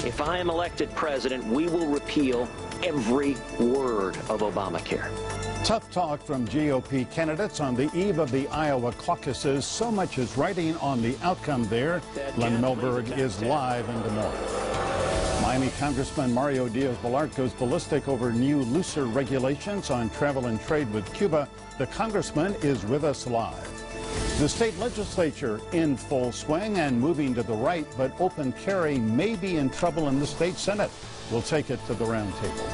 If I am elected president, we will repeal every word of Obamacare. Tough talk from GOP candidates on the eve of the Iowa caucuses. So much is riding on the outcome there. Glenna Milberg is live in Des Moines. Miami Congressman Mario Diaz-Balart goes ballistic over new, looser regulations on travel and trade with Cuba. The congressman is with us live. The state legislature in full swing and moving to the right, but open carry may be in trouble in the state Senate. We'll take it to the round table.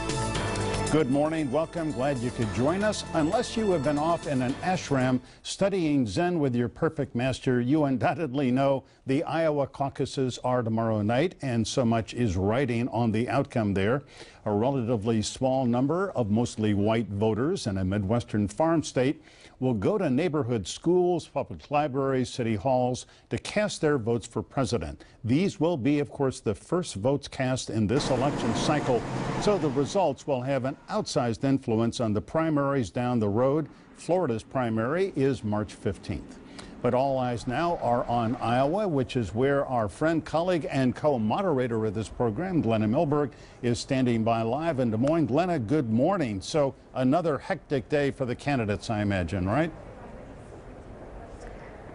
Good morning, welcome, glad you could join us. Unless you have been off in an ashram studying Zen with your perfect master, you undoubtedly know the Iowa caucuses are tomorrow night, and so much is riding on the outcome there. A relatively small number of mostly white voters in a Midwestern farm state will go to neighborhood schools, public libraries, city halls to cast their votes for president. These will be, of course, the first votes cast in this election cycle, so the results will have an outsized influence on the primaries down the road. Florida's primary is March 15th. But all eyes now are on Iowa, which is where our friend, colleague, and co-moderator of this program, Glenna Milberg, is standing by live in Des Moines. Glenna, good morning. So another hectic day for the candidates, I imagine, right?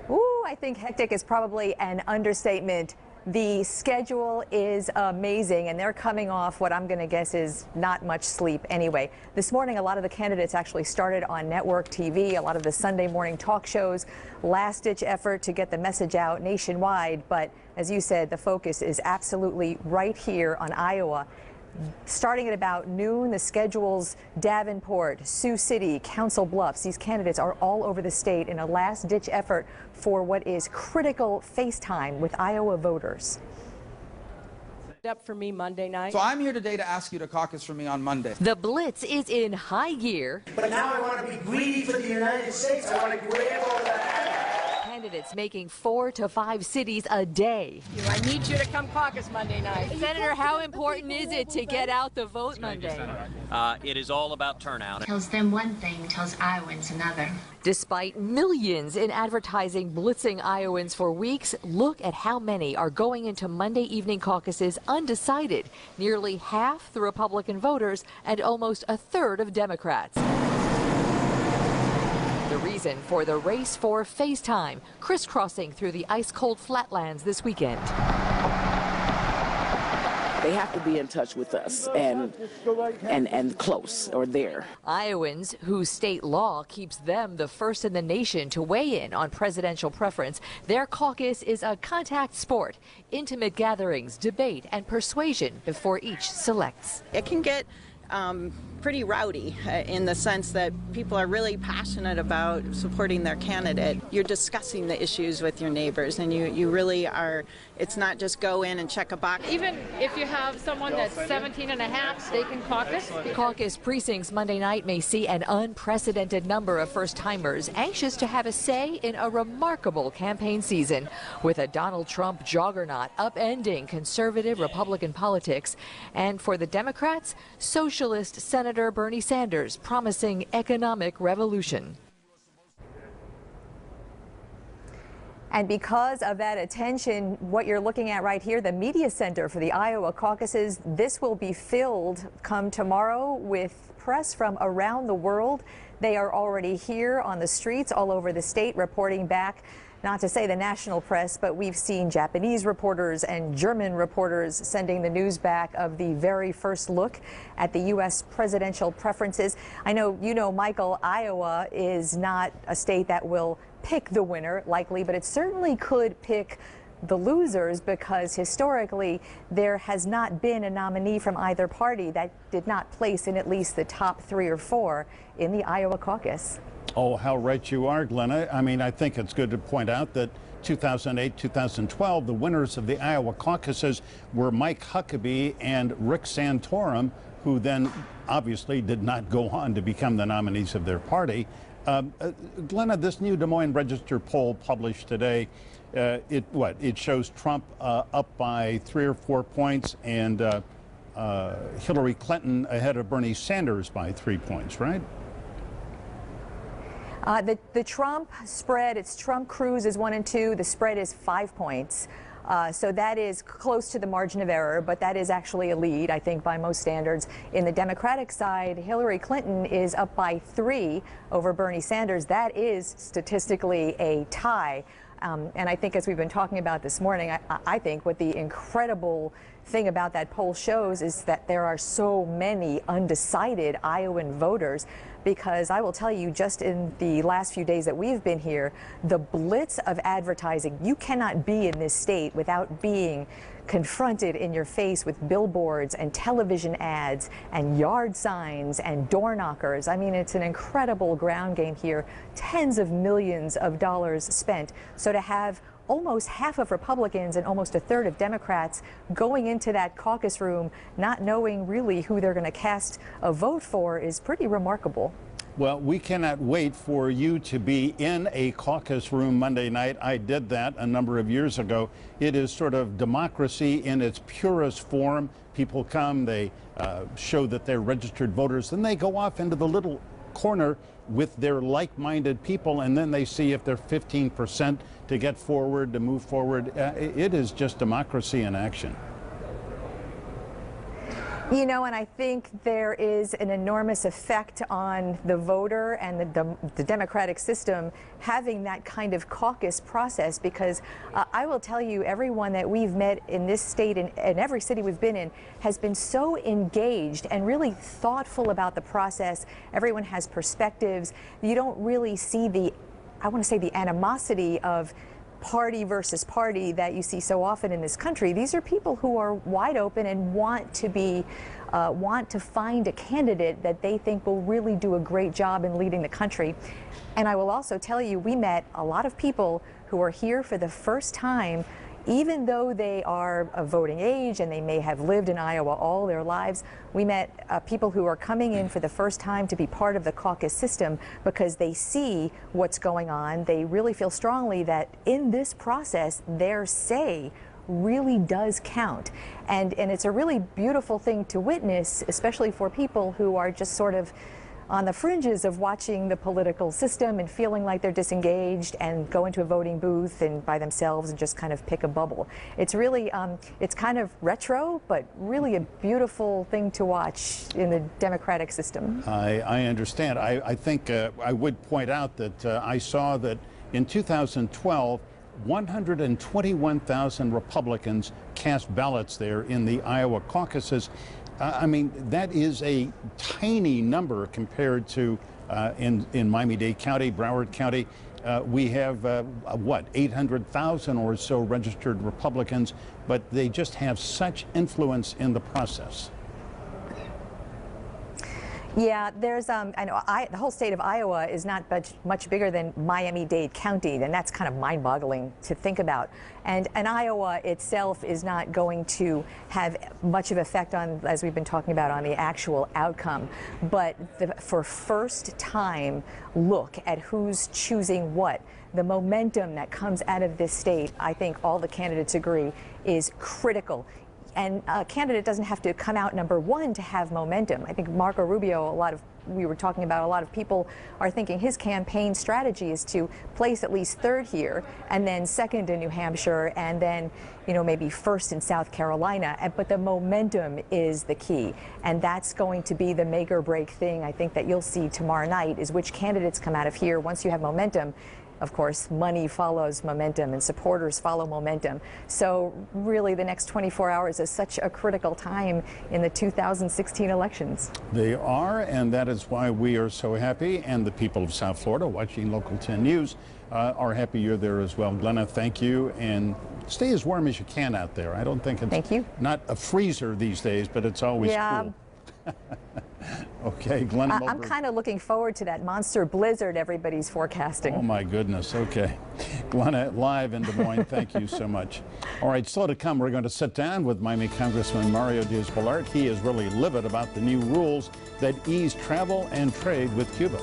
Ooh, I think hectic is probably an understatement. The schedule is amazing, and they're coming off what I'm going to guess is not much sleep anyway. This morning, a lot of the candidates actually started on network TV, a lot of the Sunday morning talk shows, last-ditch effort to get the message out nationwide. But as you said, the focus is absolutely right here on Iowa. Starting at about noon, the schedules Davenport, Sioux City, Council Bluffs. These candidates are all over the state in a last-ditch effort for what is critical face time with Iowa voters. Up for me Monday night. So I'm here today to ask you to caucus for me on Monday. The blitz is in high gear. But now I want to be greedy for the United States. I want to grab all that. Candidates making 4 to 5 cities a day. I need you to come caucus Monday night. Senator, how important is it to get out the vote Monday? It is all about turnout. Tells them one thing, tells Iowans another. Despite millions in advertising blitzing Iowans for weeks, look at how many are going into Monday evening caucuses undecided. Nearly half the Republican voters and almost a third of Democrats. The reason for the race for face time, crisscrossing through the ice-cold flatlands this weekend. They have to be in touch with us and close or there. Iowans whose state law keeps them the first in the nation to weigh in on presidential preference. Their caucus is a contact sport, intimate gatherings, debate, and persuasion before each selects. It can get pretty rowdy in the sense that people are really passionate about supporting their candidate. You're discussing the issues with your neighbors, and you really are. It's not just go in and check a box. Even if you have someone that's 17 and a half, they can caucus. Caucus precincts Monday night may see an unprecedented number of first-timers anxious to have a say in a remarkable campaign season, with a Donald Trump juggernaut upending conservative Republican politics. And for the Democrats, Socialist Senator Bernie Sanders promising economic revolution. And because of that attention, what you're looking at right here, the media center for the Iowa caucuses, this will be filled come tomorrow with press from around the world. They are already here on the streets all over the state reporting back. Not to say the national press, but we've seen Japanese reporters and German reporters sending the news back of the very first look at the U.S. presidential preferences. I know, you know, Michael, Iowa is not a state that will pick the winner, likely, but it certainly could pick the losers, because historically there has not been a nominee from either party that did not place in at least the top 3 or 4 in the Iowa caucus. Oh, how right you are, Glenna. I mean, I think it's good to point out that 2008, 2012, the winners of the Iowa caucuses were Mike Huckabee and Rick Santorum, who then obviously did not go on to become the nominees of their party. Glenna, this new Des Moines Register poll published today, it shows Trump up by 3 or 4 points and Hillary Clinton ahead of Bernie Sanders by 3 points, right? The Trump spread, it's Trump Cruz is 1 and 2. The spread is 5 points. So that is close to the margin of error, but that is actually a lead, I think, by most standards. In the Democratic side, Hillary Clinton is up by 3 over Bernie Sanders. That is statistically a tie. And I think, as we've been talking about this morning, I think what the incredible thing about that poll shows is that there are so many undecided Iowan voters, because I will tell you, just in the last few days that we've been here, the blitz of advertising. You cannot be in this state without being confronted in your face with billboards and television ads and yard signs and door knockers. I mean, it's an incredible ground game here. Tens of millions of dollars spent. So to have almost half of Republicans and almost a third of Democrats going into that caucus room not knowing really who they're going to cast a vote for is pretty remarkable. Well, we cannot wait for you to be in a caucus room Monday night. I did that a number of years ago. It is sort of democracy in its purest form. People come, they show that they're registered voters, then they go off into the little corner with their like-minded people, and then they see if they're 15% to get forward, to move forward. It is just democracy in action. You know, and I think there is an enormous effect on the voter and the democratic system having that kind of caucus process, because I will tell you, everyone that we've met in this state and every city we've been in has been so engaged and really thoughtful about the process. Everyone has perspectives. You don't really see the, I want to say, the animosity of party versus party that you see so often in this country. These are people who are wide open and want to find a candidate that they think will really do a great job in leading the country. And I will also tell you, we met a lot of people who are here for the first time, even though they are of voting age and they may have lived in Iowa all their lives. We met people who are coming in for the first time to be part of the caucus system because they see what's going on. They really feel strongly that in this process, their say really does count. And it's a really beautiful thing to witness, especially for people who are just sort of on the fringes of watching the political system and feeling like they're disengaged and go into a voting booth and by themselves and just kind of pick a bubble. It's really, it's kind of retro, but really a beautiful thing to watch in the democratic system. I understand. I think I would point out that I saw that in 2012, 121,000 Republicans cast ballots there in the Iowa caucuses. I mean, that is a tiny number compared to in Miami-Dade County, Broward County. We have, what, 800,000 or so registered Republicans, but they just have such influence in the process. Yeah, there's, I know the whole state of Iowa is not much bigger than Miami-Dade County, and that's kind of mind-boggling to think about. And Iowa itself is not going to have much of effect on, as we've been talking about, on the actual outcome. But for first time look at who's choosing what, the momentum that comes out of this state, I think all the candidates agree, is critical. And a candidate doesn't have to come out #1 to have momentum. I think Marco Rubio, we were talking about, a lot of people are thinking his campaign strategy is to place at least 3rd here and then 2nd in New Hampshire and then, you know, maybe 1st in South Carolina. But the momentum is the key. And that's going to be the make or break thing, I think, that you'll see tomorrow night, is which candidates come out of here. Once you have momentum, of course, money follows momentum and supporters follow momentum. So really the next 24 hours is such a critical time in the 2016 elections. They are, and that is why we are so happy, and the people of South Florida watching Local 10 News are happy you're there as well. Glenna, thank you, and stay as warm as you can out there. I don't think it's not a freezer these days, but it's always cool. Okay, Glenna Milberg. I'm kind of looking forward to that monster blizzard everybody's forecasting. Oh my goodness, okay. Glenna, live in Des Moines, thank you so much. All right, still to come, we're going to sit down with Miami Congressman Mario Diaz-Balart. He is really livid about the new rules that ease travel and trade with Cuba.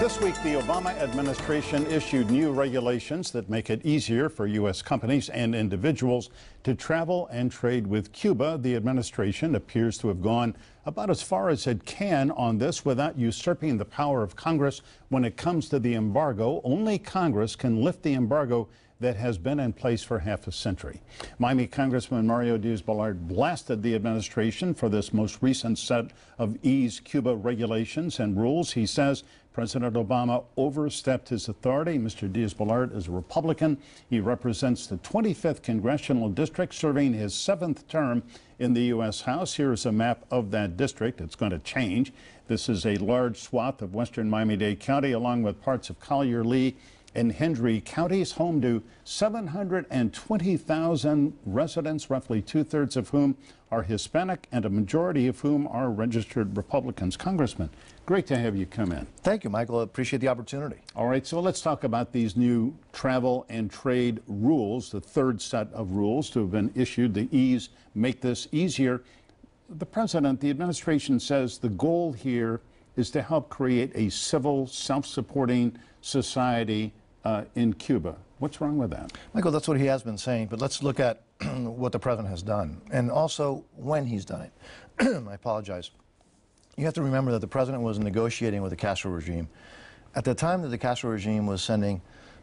This week, the Obama administration issued new regulations that make it easier for U.S. companies and individuals to travel and trade with Cuba. The administration appears to have gone about as far as it can on this without usurping the power of Congress when it comes to the embargo. Only Congress can lift the embargo that has been in place for half a century. Miami Congressman Mario Diaz-Balart blasted the administration for this most recent set of ease Cuba regulations and rules. He says President Obama overstepped his authority. Mr. Diaz-Balart is a Republican. He represents the 25th Congressional District, serving his 7th term in the U.S. House. Here is a map of that district. It's going to change. This is a large swath of western Miami-Dade County, along with parts of Collier, Lee, and Hendry counties, home to 720,000 residents, roughly 2/3 of whom are Hispanic and a majority of whom are registered Republicans. Congressman, great to have you come in. Thank you, Michael. I appreciate the opportunity. All right, so let's talk about these new travel and trade rules, the third set of rules to have been issued to make this easier. The president, the administration says the goal here is to help create a civil, self-supporting society in Cuba. What's wrong with that? Michael, that's what he has been saying, but let's look at what the president has done and also when he's done it. I apologize. You have to remember that the president was negotiating with the Castro regime at the time that the Castro regime was sending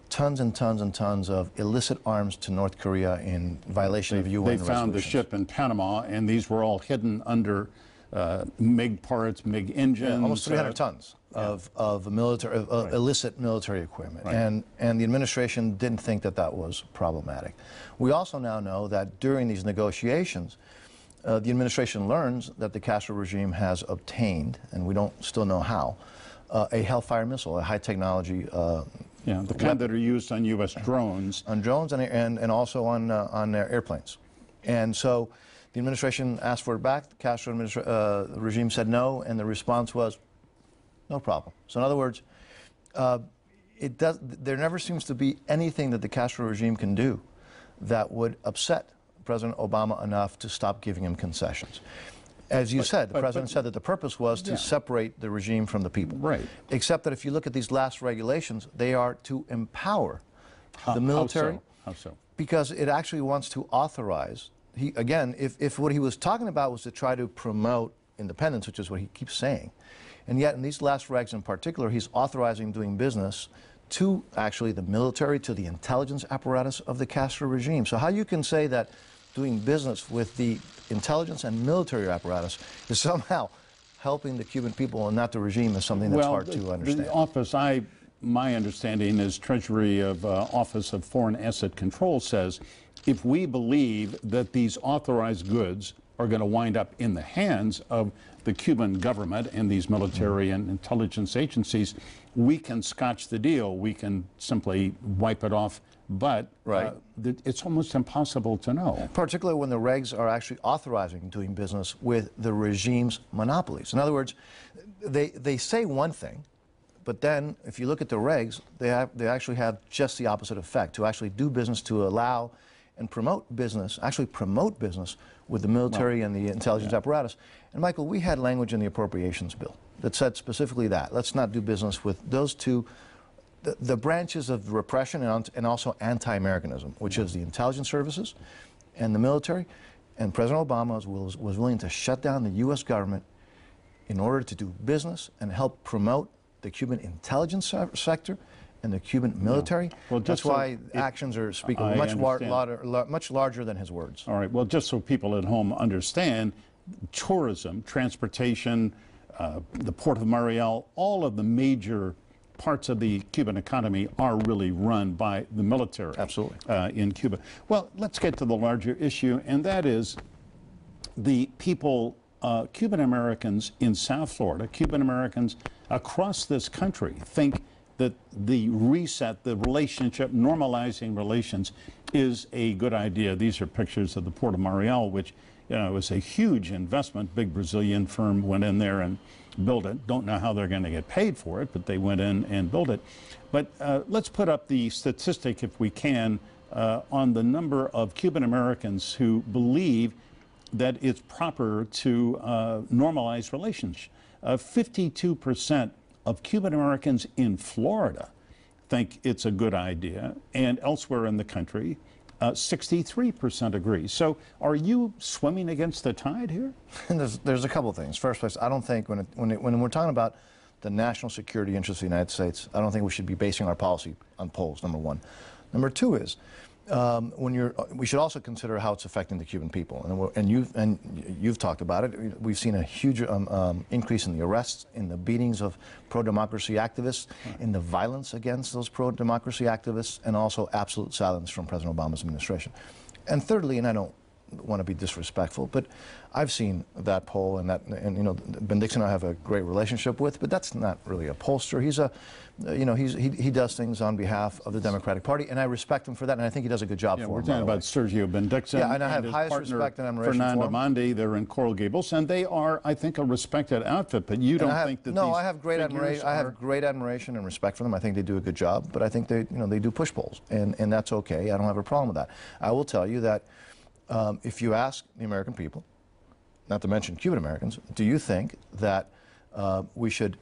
tons and tons and tons of illicit arms to North Korea in violation of UN resolutions. They found the ship in Panama, and these were all hidden under MiG parts, MiG engines. Yeah, almost 300 tons of illicit military equipment. Right. And the administration didn't think that that was problematic. We also now know that during these negotiations, the administration learns that the Castro regime has obtained, and we don't still know how, a Hellfire missile, a high technology the kind that are used on U.S. drones. On drones and also on their airplanes. And so the administration asked for it back. The Castro regime said no, and the response was no problem. So in other words, there never seems to be anything that the Castro regime can do that would upset President Obama enough to stop giving him concessions. As you said, the president said that the purpose was to separate the regime from the people. Right. Except that if you look at these last regulations, they are to empower the military. How so? Because it actually wants to authorize. Again, if what he was talking about was to try to promote independence, which is what he keeps saying, and yet in these last regs in particular, he's authorizing doing business to actually the military, to the intelligence apparatus of the Castro regime. So how you can say that doing business with the intelligence and military apparatus is somehow helping the Cuban people and not the regime is something that's hard to understand. The office, my understanding is Treasury of Office of Foreign Asset Control says if we believe that these authorized goods are going to wind up in the hands of the Cuban government and these military and intelligence agencies, we can scotch the deal. We can simply wipe it off. But it's almost impossible to know. Particularly when the regs are actually authorizing doing business with the regime's monopolies. In other words, they say one thing, but then if you look at the regs, they actually have just the opposite effect, to actually do business, to allow and promote business, actually promote business with the military and the intelligence apparatus. And Michael, we had language in the appropriations bill that said specifically that. Let's not do business with those two, the branches of repression and also anti-Americanism, which is the intelligence services and the military. And President Obama was willing to shut down the U.S. government in order to do business and help promote the Cuban intelligence sector and the Cuban military. Well, that's why actions are speaking much larger than his words. All right. Well, just so people at home understand, tourism, transportation, the Port of Mariel, all of the major parts of the Cuban economy are really run by the military. Absolutely. In Cuba. Well, let's get to the larger issue, and that is the people, Cuban Americans in South Florida, Cuban Americans across this country think that the reset, the relationship, normalizing relations is a good idea. These are pictures of the Port of Mariel, which was a huge investment. Big Brazilian firm went in there and built it. Don't know how they're going to get paid for it, but they went in and built it. But let's put up the statistic, if we can, on the number of Cuban Americans who believe that it's proper to normalize relations. 52% of Cuban Americans in Florida think it's a good idea, and elsewhere in the country, 63% agree. So are you swimming against the tide here? There's a couple of things. First place, I don't think when we're talking about the national security interests of the United States, I don't think we should be basing our policy on polls, number one. Number two is, we should also consider how it's affecting the Cuban people, and you've talked about it. We've seen a huge increase in the arrests, in the beatings of pro-democracy activists, in the violence against those pro-democracy activists, and also absolute silence from President Obama's administration. And thirdly, and I don't want to be disrespectful, but I've seen that poll, and you know, Ben Dixon I have a great relationship with, but that's not really a pollster. He's a, you know, he does things on behalf of the Democratic Party, and I respect him for that, and I think he does a good job for we're him. talking about Sergio Ben Dixon. Yeah, and I have his highest partner, respect and admiration Fernando for him. Mondi. They're in Coral Gables, and they are, I think, a respected outfit. But you don't think that no, these I have great admiration. I have great admiration and respect for them. I think they do a good job, but I think they, you know, they do push polls, and that's okay. I don't have a problem with that. I will tell you that if you ask the American people, not to mention Cuban Americans, do you think that we should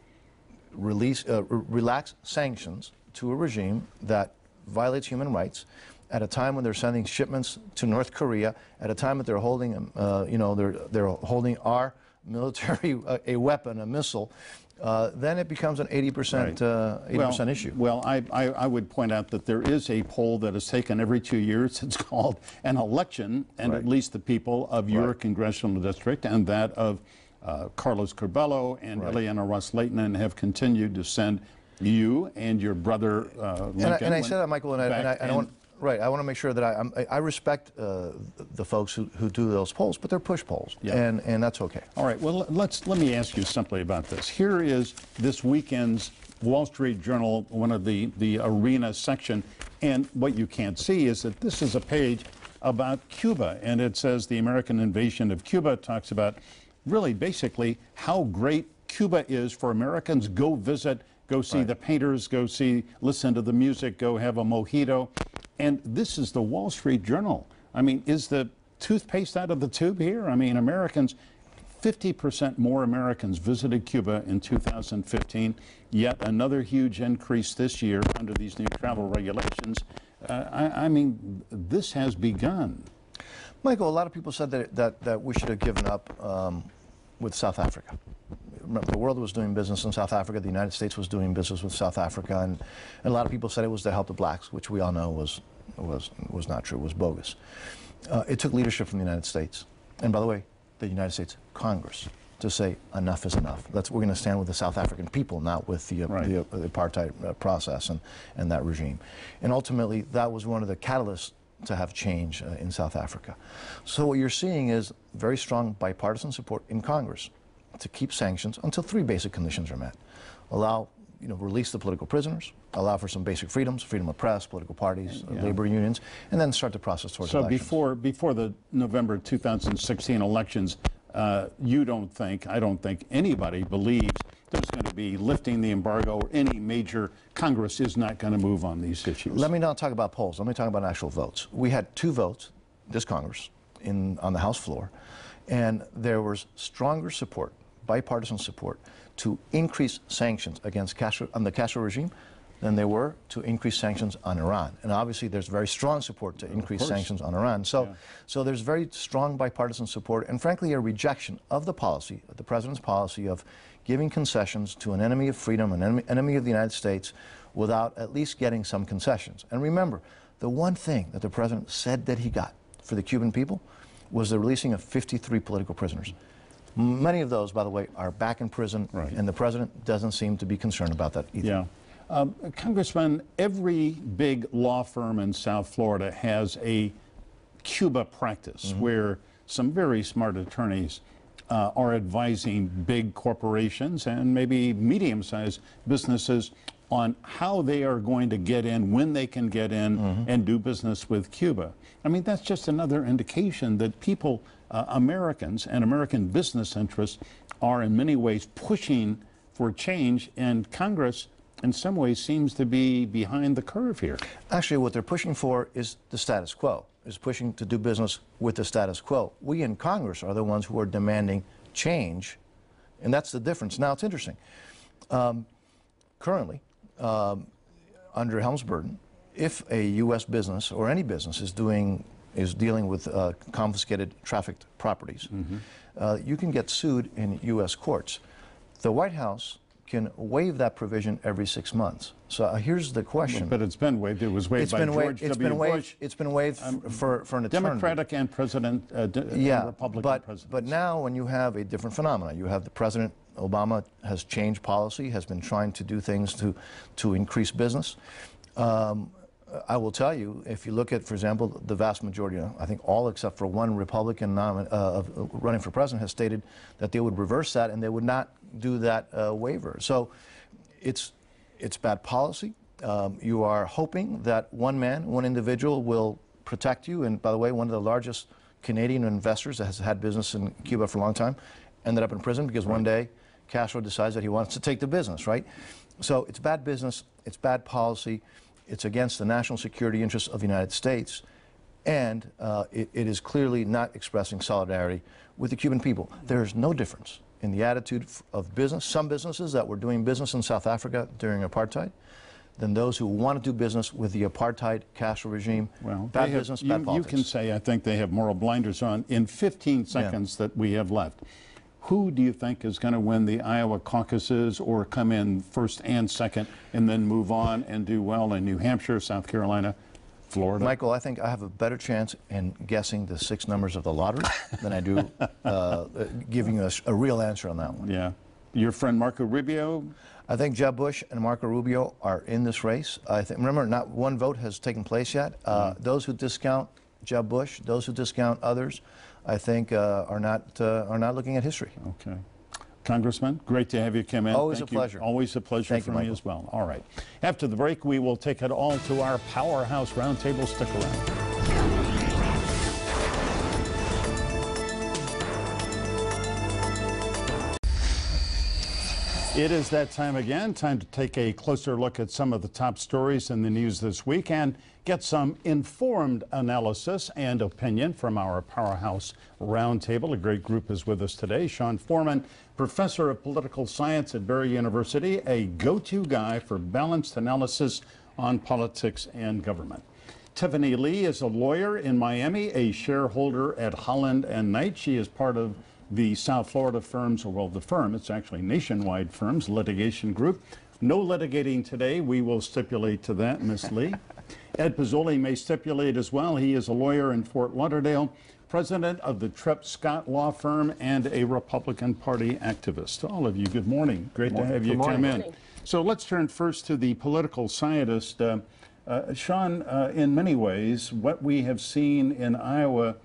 relax sanctions to a regime that violates human rights at a time when they're sending shipments to North Korea, at a time that they're holding, you know, they're holding our military a weapon, a missile? Then it becomes an 80% issue. Well, I would point out that there is a poll that is taken every 2 years. It's called an election, and at least the people of your congressional district and that of Carlos Curbelo and Ileana Ros-Lehtinen have continued to send you and your brother Lincoln. And I said that, Michael, and I want. Right, I want to make sure that I respect the folks who do those polls, but they're push polls, and that's okay. All right, well, let me ask you simply about this. Here is this weekend's Wall Street Journal, one of the arena section, and what you can't see is that this is a page about Cuba, and it says the American invasion of Cuba. It talks about really basically how great Cuba is for Americans. Go visit, go see the painters, go see, listen to the music, go have a mojito. And this is the Wall Street Journal. I mean, is the toothpaste out of the tube here? I mean, Americans, 50% more Americans visited Cuba in 2015, yet another huge increase this year under these new travel regulations. I mean, this has begun. Michael, a lot of people said that we should have given up with South Africa. Remember, the world was doing business in South Africa. The United States was doing business with South Africa, and a lot of people said it was to help the blacks, which we all know was not true, was bogus. It took leadership from the United States, and by the way, the United States Congress, to say enough is enough. We're going to stand with the South African people, not with the apartheid process and that regime. And ultimately, that was one of the catalysts to have change in South Africa. So what you're seeing is very strong bipartisan support in Congress to keep sanctions until three basic conditions are met. Allow, you know, release the political prisoners, allow for some basic freedoms, freedom of press, political parties, labor unions, and then start the process towards elections. So before the November 2016 elections, you don't think, I don't think anybody believes there's going to be lifting the embargo, or any major Congress is not going to move on these issues. Let me not talk about polls. Let me talk about actual votes. We had 2 votes, this Congress, on the House floor, and there was stronger support, bipartisan support, to increase sanctions against the Castro regime than there were to increase sanctions on Iran. And obviously there's very strong support to increase sanctions on Iran. So there's very strong bipartisan support, and frankly a rejection of the policy, of the president's policy of giving concessions to an enemy of freedom, an enemy of the United States, without at least getting some concessions. And remember, the one thing that the president said that he got for the Cuban people was the releasing of 53 political prisoners. Many of those, by the way, are back in prison, and the president doesn't seem to be concerned about that either. Congressman, every big law firm in South Florida has a Cuba practice where some very smart attorneys are advising big corporations and maybe medium-sized businesses on how they are going to get in, when they can get in and do business with Cuba. I mean, that's just another indication that people, Americans and American business interests, are in many ways pushing for change, and Congress in some ways seems to be behind the curve here. Actually, what they're pushing for is the status quo, is pushing to do business with the status quo. We in Congress are the ones who are demanding change, and that's the difference. Now, it's interesting. Currently, under Helms-Burton, if a U.S. business or any business is dealing with confiscated trafficked properties, you can get sued in U.S. courts. The White House can waive that provision every 6 months. So here's the question. But it's been waived. It was waived by George W. Bush. It's been waived for an eternity. Democratic and Republican presidents. But now when you have a different phenomenon, you have the President Obama has changed policy, has been trying to do things to increase business. I will tell you, if you look at, for example, the vast majority, I think all except for one Republican running for president has stated that they would reverse that and they would not do that waiver. So it's bad policy. You are hoping that one man, one individual will protect you. And by the way, one of the largest Canadian investors that has had business in Cuba for a long time ended up in prison because one day Castro decides that he wants to take the business, right? So it's bad business, it's bad policy. It's against the national security interests of the United States, and it is clearly not expressing solidarity with the Cuban people. There is no difference in the attitude of business, some businesses that were doing business in South Africa during apartheid, than those who want to do business with the apartheid Castro regime. Well, bad business, bad politics. You can say, I think they have moral blinders on. In 15 seconds that we have left, who do you think is going to win the Iowa caucuses or come in first and second and then move on and do well in New Hampshire, South Carolina, Florida? Michael, I think I have a better chance in guessing the 6 numbers of the lottery than I do giving you a real answer on that one. Yeah. Your friend Marco Rubio? I think Jeb Bush and Marco Rubio are in this race. I think, remember, not one vote has taken place yet. Those who discount Jeb Bush, those who discount others, I think are not looking at history. Okay. Congressman, great to have you come in. Always a pleasure. Always a pleasure for me as well. All right. After the break, we will take it all to our Powerhouse Roundtable. Stick around. It is that time again, time to take a closer look at some of the top stories in the news this week and get some informed analysis and opinion from our Powerhouse Roundtable. A great group is with us today. Sean Foreman, professor of political science at Barry University, a go-to guy for balanced analysis on politics and government. Tiffany Lee is a lawyer in Miami, a shareholder at Holland & Knight. She is part of the South Florida firms, or well, the firm, it's actually Nationwide Firms litigation group. No litigating today. We will stipulate to that, Ms. Lee. Ed Pizzoli may stipulate as well. He is a lawyer in Fort Lauderdale, president of the Tripp Scott Law Firm, and a Republican Party activist. To all of you, good morning. Great to have you come in. So let's turn first to the political scientist. Sean, in many ways, what we have seen in Iowa,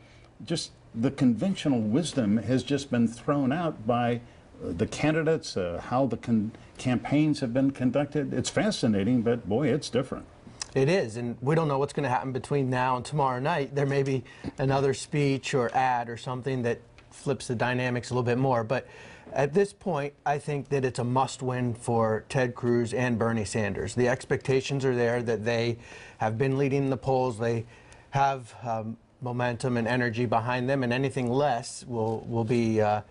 just the conventional wisdom has just been thrown out by the candidates, how the campaigns have been conducted. It's fascinating, but boy, it's different. It is, and we don't know what's going to happen between now and tomorrow night. There may be another speech or ad or something that flips the dynamics a little bit more. But at this point, I think that it's a must-win for Ted Cruz and Bernie Sanders. The expectations are there that they have been leading the polls. They have momentum and energy behind them, and anything less will be a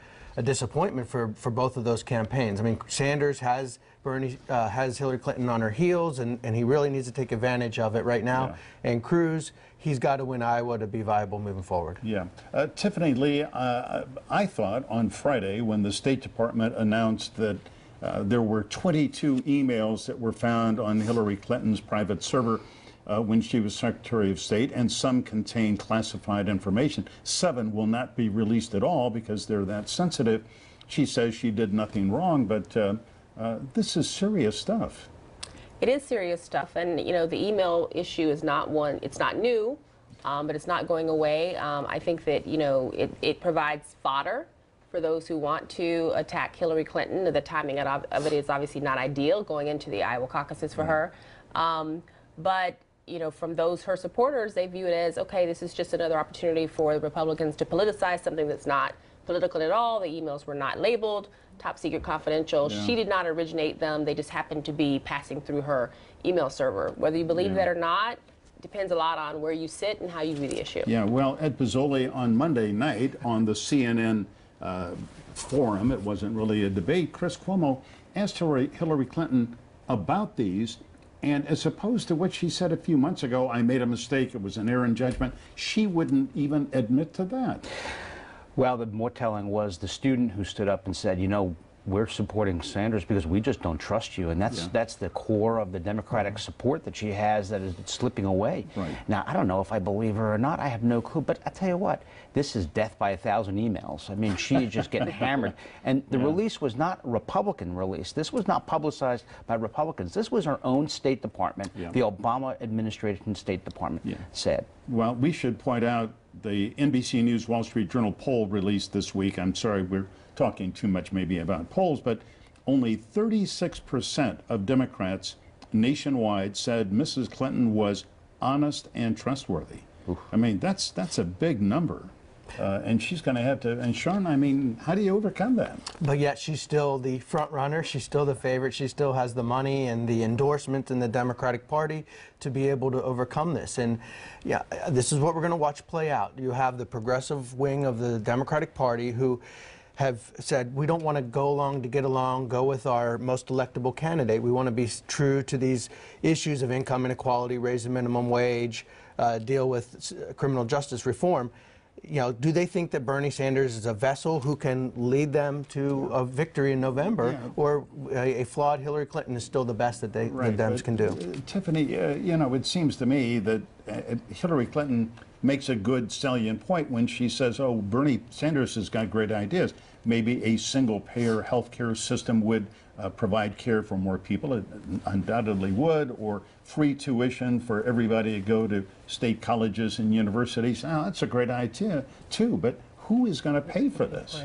disappointment for both of those campaigns. I mean, Sanders has Hillary Clinton on her heels, and he really needs to take advantage of it right now. Yeah. And Cruz, he's got to win Iowa to be viable moving forward. Yeah. Tiffany Lee, I thought on Friday when the State Department announced that there were 22 emails that were found on Hillary Clinton's private server when she was Secretary of State, and some contain classified information. 7 will not be released at all because they're that sensitive. She says she did nothing wrong, but this is serious stuff. It is serious stuff, and you know, the email issue is not one, it's not new, but it's not going away. I think that, you know, it provides fodder for those who want to attack Hillary Clinton. The timing of it is obviously not ideal going into the Iowa caucuses for her. But you know, from her supporters, they view it as, okay, this is just another opportunity for the Republicans to politicize something that's not political at all. The emails were not labeled top secret confidential. Yeah. She did not originate them. They just happened to be passing through her email server. Whether you believe that or not, depends a lot on where you sit and how you view the issue. Yeah, well, Ed Pizzoli on Monday night on the CNN forum, it wasn't really a debate, Chris Cuomo asked Hillary Clinton about these, And as opposed to what she said a few months ago, I made a mistake, it was an error in judgment, she wouldn't even admit to that. Well, the more telling was the student who stood up and said, you know, we're supporting Sanders because we just don't trust you. And that's the core of the Democratic support that she has that is slipping away. Right. Now, I don't know if I believe her or not. I have no clue. But I tell you what, this is death by 1,000 emails. I mean, she is just getting hammered. And the release was not a Republican release. This was not publicized by Republicans. This was our own State Department, the Obama administration State Department said. Well, we should point out the NBC News Wall Street Journal poll released this week. I'm sorry, we're talking too much maybe about polls, but only 36% of Democrats nationwide said Mrs. Clinton was honest and trustworthy. Oof. I mean, that's a big number. And she's going to have to, and Sean, I mean, how do you overcome that? But yet she's still the front runner, she's still the favorite, she still has the money and the endorsement in the Democratic Party to be able to overcome this. And yeah, this is what we're going to watch play out. You have the progressive wing of the Democratic Party who have said, we don't want to go along to get along, go with our most electable candidate. We want to be true to these issues of income inequality, raise the minimum wage, deal with criminal justice reform. You know, do they think that Bernie Sanders is a vessel who can lead them to a victory in November, or a flawed Hillary Clinton is still the best that the Dems can do? Tiffany, you know, it seems to me that Hillary Clinton makes a good salient point when she says, oh, Bernie Sanders has got great ideas. Maybe a single-payer health care system would provide care for more people. It undoubtedly would, or free tuition for everybody to go to state colleges and universities. Now, that's a great idea, too, but who is going to pay for this?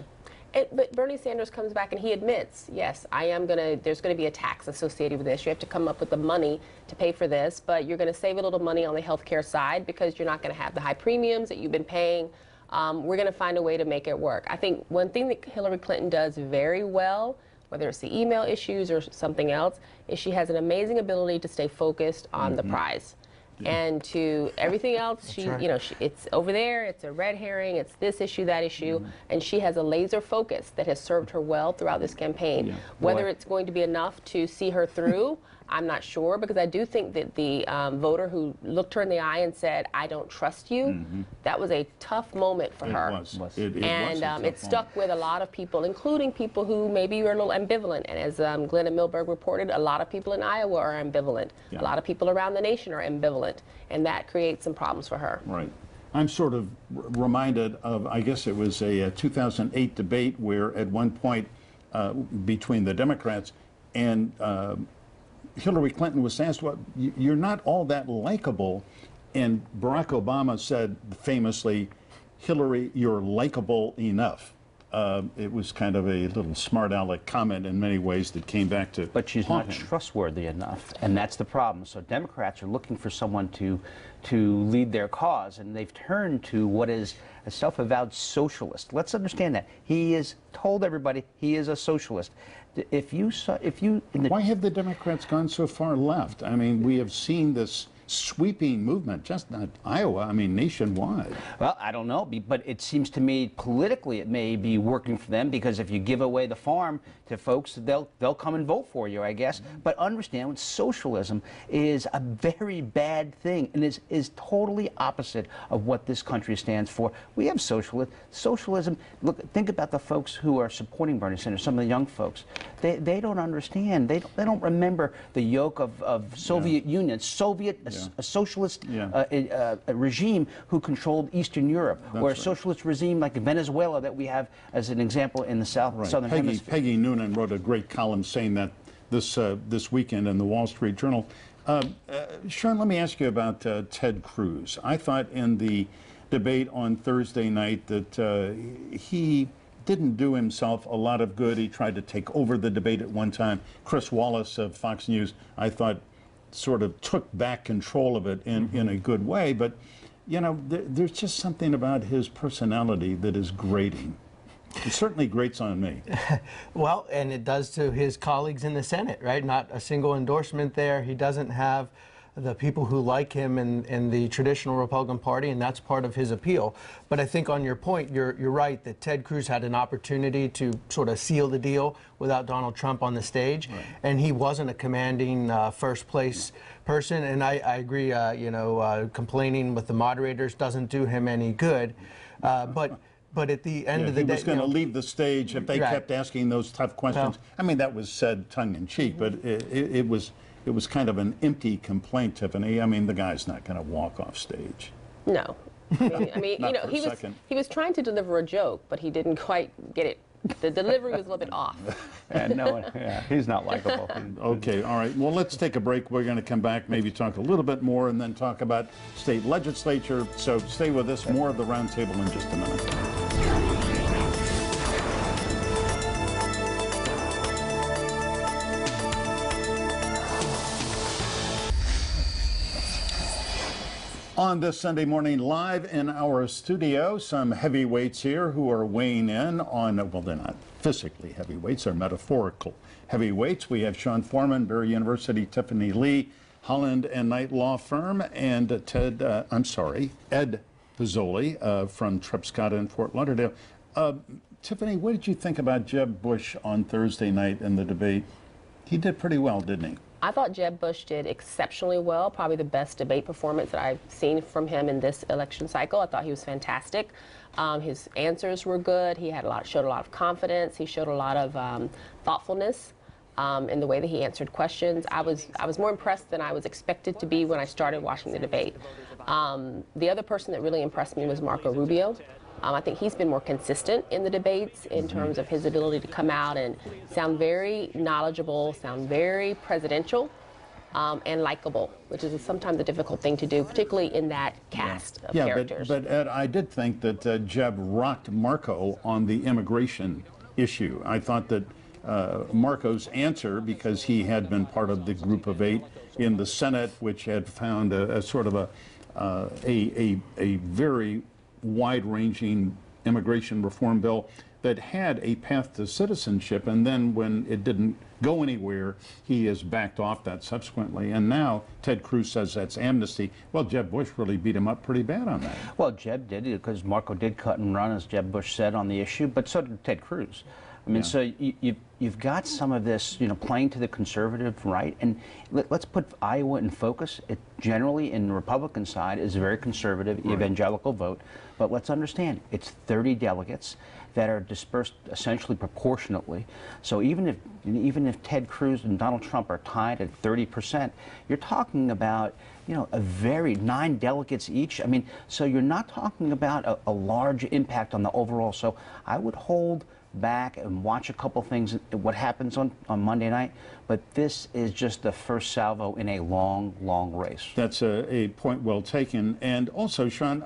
But Bernie Sanders comes back and he admits, yes, there's going to be a tax associated with this. You have to come up with the money to pay for this, but you're going to save a little money on the health care side because you're not going to have the high premiums that you've been paying. We're going to find a way to make it work. I think one thing that Hillary Clinton does very well, whether it's the email issues or something else, is she has an amazing ability to stay focused on the prize. And to everything else, you know, it's over there, it's a red herring, it's this issue, that issue, and she has a laser focus that has served her well throughout this campaign. Whether it's going to be enough to see her through, I'm not sure, because I do think that the voter who looked her in the eye and said, I don't trust you, that was a tough moment for her. It stuck with a lot of people, including people who maybe were a little ambivalent. And as Glenna Milberg reported, a lot of people in Iowa are ambivalent. A lot of people around the nation are ambivalent. And that creates some problems for her. Right. I'm sort of reminded of, I guess it was a 2008 debate where at one point between the Democrats and Hillary Clinton was asked, well, you're not all that likable. And Barack Obama said famously, Hillary, you're likable enough. It was kind of a little smart aleck comment in many ways that came back to But she's not trustworthy enough, and that's the problem. So Democrats are looking for someone to lead their cause, and they've turned to what is a self-avowed socialist. Let's understand that. He has told everybody he is a socialist. Why have the Democrats gone so far left? I mean, we have seen this sweeping movement, just not Iowa, I mean nationwide. Well, I don't know, but it seems to me politically it may be working for them, because if you give away the farm to folks, they'll come and vote for you, I guess. But understand, socialism is a very bad thing and is totally opposite of what this country stands for. We have socialism. Look, think about the folks who are supporting Bernie Sanders, some of the young folks. They don't understand. They don't remember the yoke of Soviet Union, a socialist regime who controlled Eastern Europe, or a socialist regime like Venezuela that we have as an example in the southern hemisphere. Peggy Noonan wrote a great column saying that this weekend in the Wall Street Journal. Sean, let me ask you about Ted Cruz. I thought in the debate on Thursday night that he didn't do himself a lot of good. He tried to take over the debate at one time. Chris Wallace of Fox News, I thought, sort of took back control of it in a good way. But, you know, there's just something about his personality that is grating. It certainly grates on me. Well, and it does to his colleagues in the Senate, right? Not a single endorsement there. He doesn't have the people who like him in the traditional Republican Party, and that's part of his appeal. But I think on your point, you're right that Ted Cruz had an opportunity to sort of seal the deal without Donald Trump on the stage, and he wasn't a commanding first place person. And I agree, complaining with the moderators doesn't do him any good. But at the end of the day, he was going to leave the stage if they kept asking those tough questions. Well, I mean, that was said tongue-in-cheek, but it was kind of an empty complaint, Tiffany. I mean, the guy's not going to walk off stage. No. I mean, he was trying to deliver a joke, but he didn't quite get it. The delivery was a little bit off. He's not likable. Okay, all right. Well, let's take a break. We're going to come back, maybe talk a little bit more, and then talk about state legislature. So stay with us. More of the roundtable in just a minute. On this Sunday morning, live in our studio, some heavyweights here who are weighing in on, well, they're not physically heavyweights, they're metaphorical heavyweights. We have Sean Foreman, Barry University, Tiffany Lee, Holland and Knight Law Firm, and Ed Pizzoli from Tripp Scott in Fort Lauderdale. Tiffany, what did you think about Jeb Bush on Thursday night in the debate? He did pretty well, didn't he? I thought Jeb Bush did exceptionally well, probably the best debate performance that I've seen from him in this election cycle. I thought he was fantastic. His answers were good. He had showed a lot of confidence. He showed a lot of thoughtfulness in the way that he answered questions. I was more impressed than I was expected to be when I started watching the debate. The other person that really impressed me was Marco Rubio. I think he's been more consistent in the debates in terms of his ability to come out and sound very knowledgeable, sound very presidential, and likable, which is sometimes a difficult thing to do, particularly in that cast of characters. But Ed, I did think that Jeb rocked Marco on the immigration issue. I thought that Marco's answer, because he had been part of the group of 8 in the Senate, which had found a sort of a very wide-ranging immigration reform bill that had a path to citizenship, and then when it didn't go anywhere, he has backed off that subsequently. And now Ted Cruz says that's amnesty. Well, Jeb Bush really beat him up pretty bad on that. Well, Jeb did, because Marco did cut and run, as Jeb Bush said, on the issue, but so did Ted Cruz. I mean, so you've got some of this, playing to the conservative right, and let's put Iowa in focus. It generally, in the Republican side, is a very conservative, evangelical vote, but let's understand, it's 30 delegates that are dispersed essentially proportionately. So even if Ted Cruz and Donald Trump are tied at 30%, you're talking about, a very 9 delegates each. I mean, so you're not talking about a large impact on the overall. So I would hold back and watch a couple things, what happens on Monday night, but this is just the first salvo in a long, long race. That's a point well taken. And also, Sean,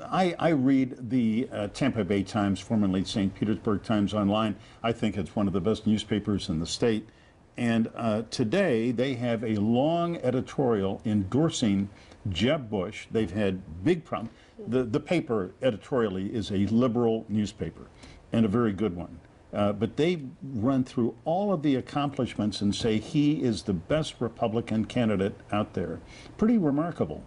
I read the Tampa Bay Times, formerly St. Petersburg Times Online. I think it's one of the best newspapers in the state. And today they have a long editorial endorsing Jeb Bush. They've had big problems. The paper editorially is a liberal newspaper, and a very good one. But they run through all of the accomplishments and say he is the best Republican candidate out there. Pretty remarkable.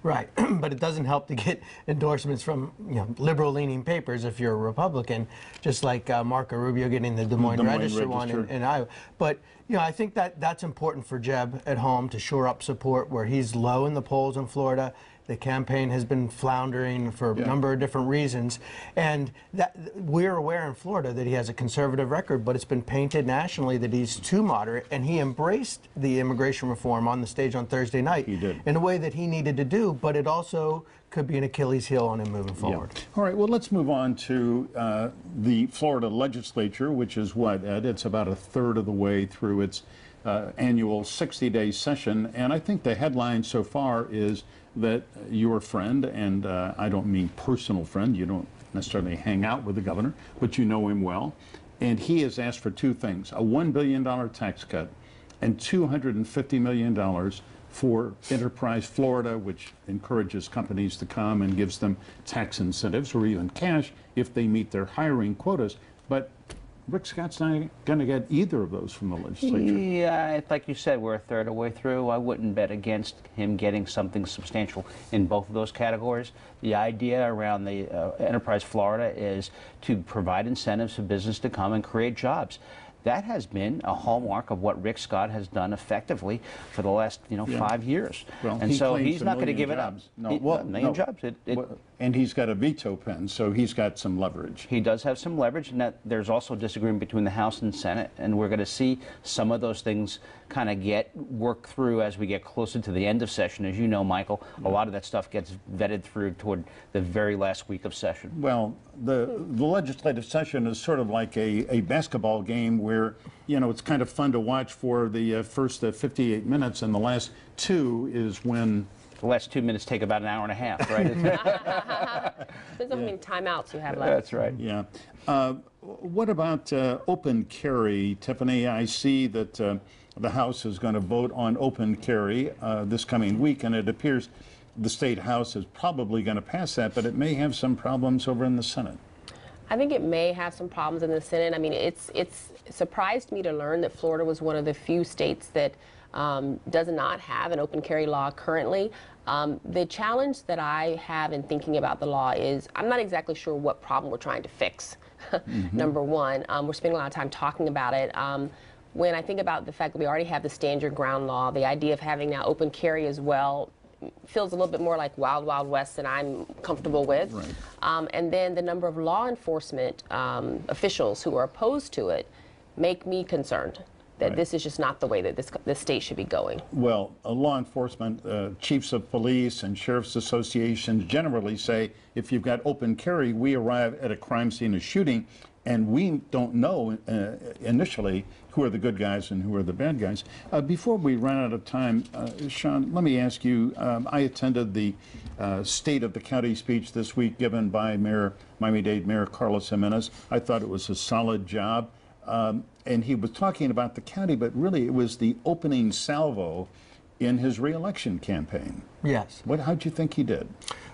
Right, but it doesn't help to get endorsements from liberal-leaning papers if you're a Republican, just like Marco Rubio getting the Des Moines Register one in Iowa. But I think that's important for Jeb at home to shore up support where he's low in the polls in Florida. The campaign has been floundering for a number of different reasons, and that we're aware in Florida that he has a conservative record, but it's been painted nationally that he's too moderate, and he embraced the immigration reform on the stage on Thursday night in a way that he needed to do, but it also could be an Achilles heel on him moving forward. All right, well, let's move on to the Florida legislature, which is what, Ed? It's about a third of the way through its annual 60-day session, and I think the headline so far is that your friend, and I don't mean personal friend, you don't necessarily hang out with the governor, but you know him well, and he has asked for 2 things, a $1 billion tax cut and $250 million for Enterprise Florida, which encourages companies to come and gives them tax incentives or even cash if they meet their hiring quotas. But Rick Scott's not going to get either of those from the legislature. Yeah, like you said, we're a third of the way through. I wouldn't bet against him getting something substantial in both of those categories. The idea around the Enterprise Florida is to provide incentives for business to come and create jobs. That has been a hallmark of what Rick Scott has done effectively for the last, 5 years. Well, and so he's not going to give it up. No, well, a million jobs. And he's got a veto pen, so he's got some leverage. He does have some leverage, and that there's also disagreement between the House and Senate, and we're going to see some of those things kind of get worked through as we get closer to the end of session. As you know, Michael, a lot of that stuff gets vetted through toward the very last week of session. Well, the legislative session is sort of like a basketball game where, it's kind of fun to watch for the first 58 minutes, and the last 2 is when... The last 2 minutes take about an hour and a half, right? Depends on how many timeouts you have left. That's right. Yeah. What about open carry, Tiffany? I see that the House is going to vote on open carry this coming week, and it appears the State House is probably going to pass that, but it may have some problems over in the Senate. I think it may have some problems in the Senate. I mean, it's surprised me to learn that Florida was one of the few states that does not have an open carry law currently. The challenge that I have in thinking about the law is I'm not exactly sure what problem we're trying to fix. Number one, we're spending a lot of time talking about it. When I think about the fact that we already have the stand your ground law, the idea of having now open carry as well feels a little bit more like Wild Wild West than I'm comfortable with. Right. And then the number of law enforcement officials who are opposed to it make me concerned that this is just not the way that this state should be going. Well, law enforcement, chiefs of police and sheriff's associations generally say if you've got open carry, we arrive at a crime scene of shooting and we don't know initially who are the good guys and who are the bad guys. Before we run out of time, Sean, let me ask you, I attended the State of the County speech this week given by Miami-Dade Mayor Carlos Jimenez. I thought it was a solid job. And he was talking about the county, but really it was the opening salvo in his re-election campaign. Yes. How'd you think he did?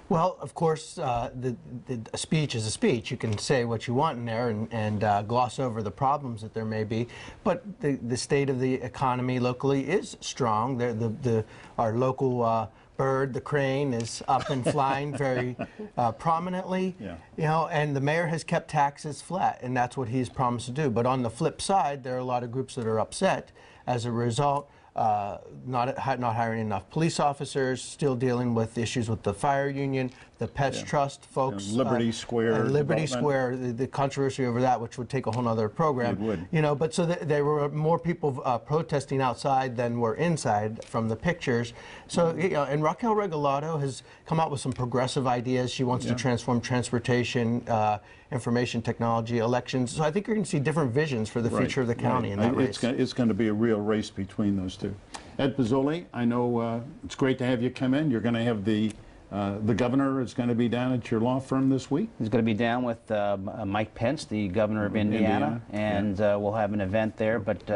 Well, of course, a speech is a speech. You can say what you want in there and gloss over the problems that there may be. But the state of the economy locally is strong. Our local bird, the crane, is up and flying very prominently. Yeah. And the mayor has kept taxes flat, and that's what he's promised to do. But on the flip side, there are a lot of groups that are upset as a result. Not hiring enough police officers, still dealing with issues with the fire union, the Pets Trust folks. Liberty Square. Liberty Square, the controversy over that, which would take a whole other program. It would. But so there were more people protesting outside than were inside from the pictures. So, and Raquel Regalado has come out with some progressive ideas. She wants to transform transportation, information technology, elections. So I think you're going to see different visions for the future of the county in that race. It's going to be a real race between those two. Ed Pizzoli, I know it's great to have you come in. You're going to have the governor is going to be down at your law firm this week. He's going to be down with Mike Pence, the governor of Indiana. And we'll have an event there. But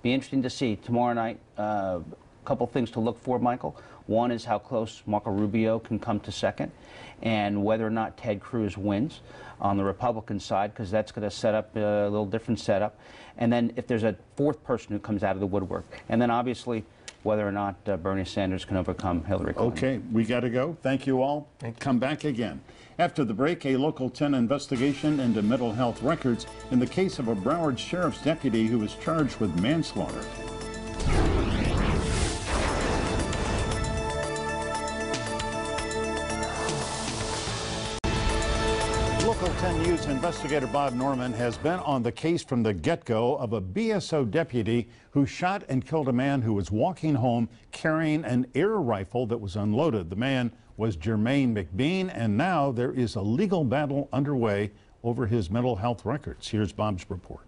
be interesting to see tomorrow night. A couple things to look for, Michael. One is how close Marco Rubio can come to second, and whether or not Ted Cruz wins on the Republican side, because that's going to set up a little different setup. And then if there's a fourth person who comes out of the woodwork, and then obviously whether or not Bernie Sanders can overcome Hillary Clinton. Okay, we got to go. Thank you all. Come back again. After the break, a Local 10 investigation into mental health records in the case of a Broward Sheriff's deputy who was charged with manslaughter. Local 10 News investigator Bob Norman has been on the case from the get-go of a BSO deputy who shot and killed a man who was walking home carrying an air rifle that was unloaded. The man was Jermaine McBean, and now there is a legal battle underway over his mental health records. Here's Bob's report.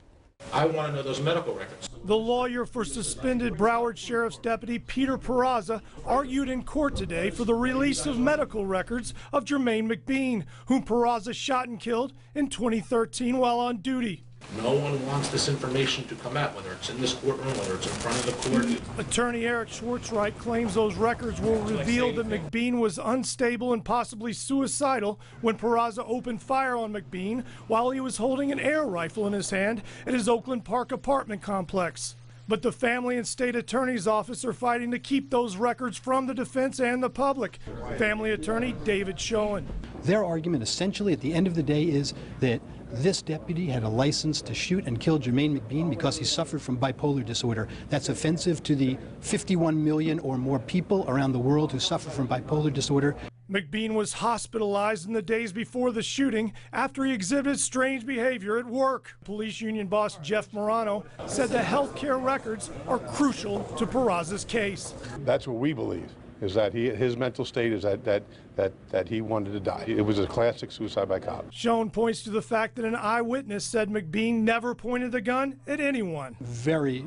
I want to know those medical records. The lawyer for suspended Broward Sheriff's Deputy Peter Peraza argued in court today for the release of medical records of Jermaine McBean, whom Peraza shot and killed in 2013 while on duty. No one wants this information to come out, whether it's in this courtroom, whether it's in front of the court. Attorney Eric Schwartzreich claims those records will reveal that McBean was unstable and possibly suicidal when Peraza opened fire on McBean while he was holding an air rifle in his hand at his Oakland Park apartment complex. But the family and state attorney's office are fighting to keep those records from the defense and the public. Family attorney David Schoen. Their argument essentially at the end of the day is that this deputy had a license to shoot and kill Jermaine McBean because he suffered from bipolar disorder. That's offensive to the 51 million or more people around the world who suffer from bipolar disorder. McBean was hospitalized in the days before the shooting after he exhibited strange behavior at work. Police union boss Jeff Morano said the health care records are crucial to Peraza's case. That's what we believe, is that his mental state is that he wanted to die. It was a classic suicide by cop. Schoen points to the fact that an eyewitness said McBean never pointed the gun at anyone. Very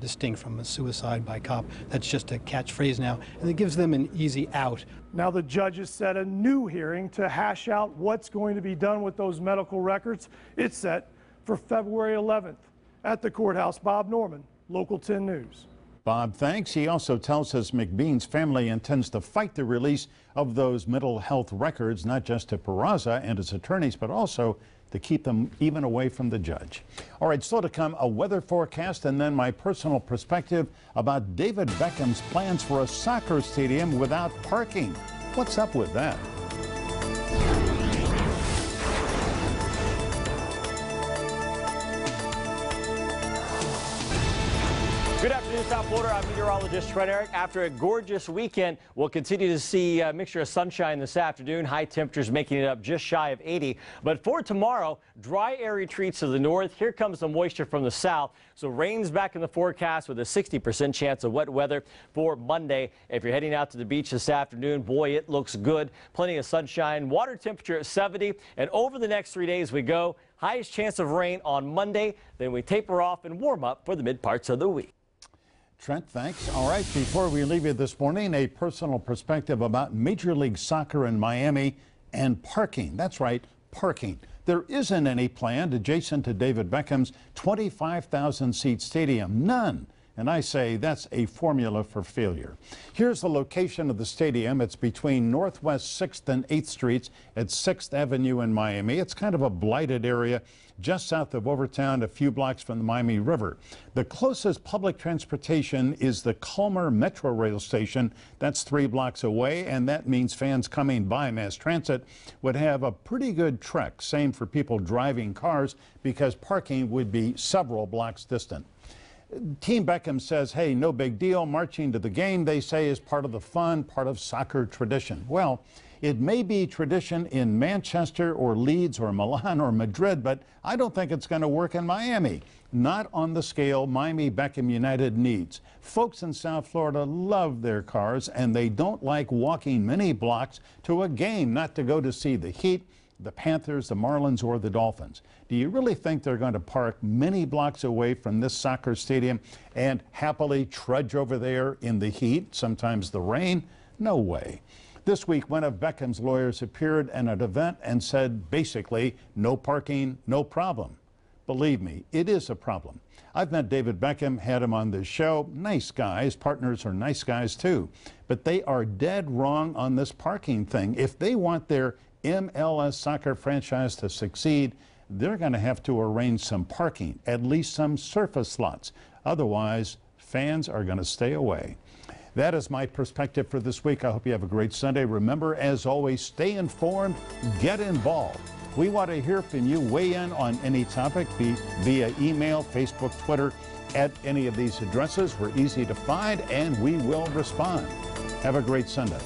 distinct from a suicide by cop. That's just a catchphrase now, and it gives them an easy out. Now the judge has set a new hearing to hash out what's going to be done with those medical records. It's set for February 11th at the courthouse. Bob Norman, Local 10 News. Bob, thanks. He also tells us McBean's family intends to fight the release of those mental health records, not just to Peraza and his attorneys, but also to keep them even away from the judge. All right, still to come, a weather forecast and then my personal perspective about David Beckham's plans for a soccer stadium without parking. What's up with that? Good afternoon, South Florida. I'm meteorologist Trent Eric. After a gorgeous weekend, we'll continue to see a mixture of sunshine this afternoon. High temperatures making it up just shy of 80. But for tomorrow, dry air retreats to the north. Here comes the moisture from the south. So rain's back in the forecast with a 60% chance of wet weather for Monday. If you're heading out to the beach this afternoon, boy, it looks good. Plenty of sunshine. Water temperature at 70. And over the next 3 days we go. Highest chance of rain on Monday. Then we taper off and warm up for the mid parts of the week. Trent, thanks. All right, before we leave you this morning, a personal perspective about Major League Soccer in Miami and parking. That's right, parking. There isn't any planned adjacent to David Beckham's 25,000-seat stadium. None. And I say that's a formula for failure. Here's the location of the stadium. It's between Northwest 6th and 8th Streets at 6th Avenue in Miami. It's kind of a blighted area just south of Overtown, a few blocks from the Miami River. The closest public transportation is the Culmer Metro Rail Station. That's 3 blocks away, and that means fans coming by mass transit would have a pretty good trek. Same for people driving cars because parking would be several blocks distant. Team Beckham says, hey, no big deal. Marching to the game, they say, is part of the fun, part of soccer tradition. Well, it may be tradition in Manchester or Leeds or Milan or Madrid, but I don't think it's going to work in Miami. Not on the scale Miami Beckham United needs. Folks in South Florida love their cars, and they don't like walking many blocks to a game, not to go to see the Heat, the Panthers, the Marlins, or the Dolphins. Do you really think they're going to park many blocks away from this soccer stadium and happily trudge over there in the heat, sometimes the rain? No way. This week, one of Beckham's lawyers appeared at an event and said, basically, no parking, no problem. Believe me, it is a problem. I've met David Beckham, had him on this show. Nice guys, partners are nice guys too. But they are dead wrong on this parking thing. If they want their MLS soccer franchise to succeed, they're going to have to arrange some parking, at least some surface lots. Otherwise, fans are going to stay away. That is my perspective for this week. I hope you have a great Sunday. Remember, as always, stay informed, get involved. We want to hear from you. Weigh in on any topic via email, Facebook, Twitter, at any of these addresses. We're easy to find, and we will respond. Have a great Sunday.